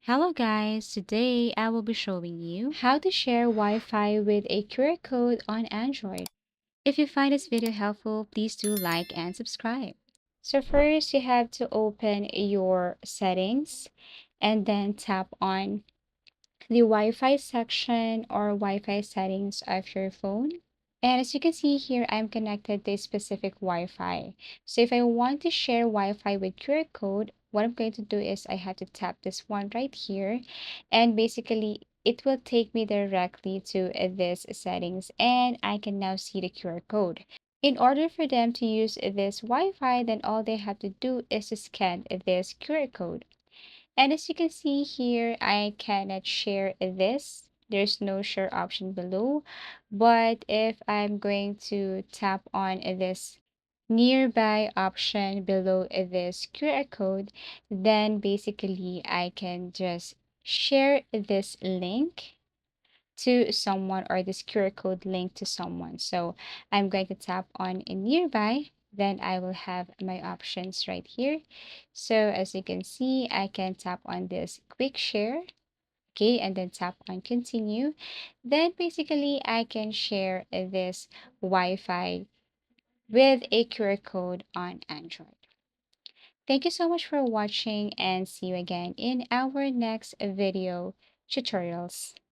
Hello guys, today I will be showing you how to share Wi-Fi with a QR code on Android. If you find this video helpful, please do like and subscribe. So first you have to open your settings and then tap on the Wi-Fi section or Wi-Fi settings of your phone. And as you can see here, I'm connected to a specific Wi-Fi. So if I want to share Wi-Fi with QR code, what I'm going to do is I have to tap this one right here. And basically, it will take me directly to this settings and I can now see the QR code. In order for them to use this Wi-Fi, then all they have to do is to scan this QR code. And as you can see here, I cannot share this. There's no share option below. But if I'm going to tap on this nearby option below this QR code, then basically I can just share this link to someone or this QR code link to someone. So I'm going to tap on a nearby, then I will have my options right here. So as you can see, I can tap on this quick share, okay, and then tap on continue. Then basically I can share this Wi-Fi with a QR code on Android. Thank you so much for watching and see you again in our next video tutorials.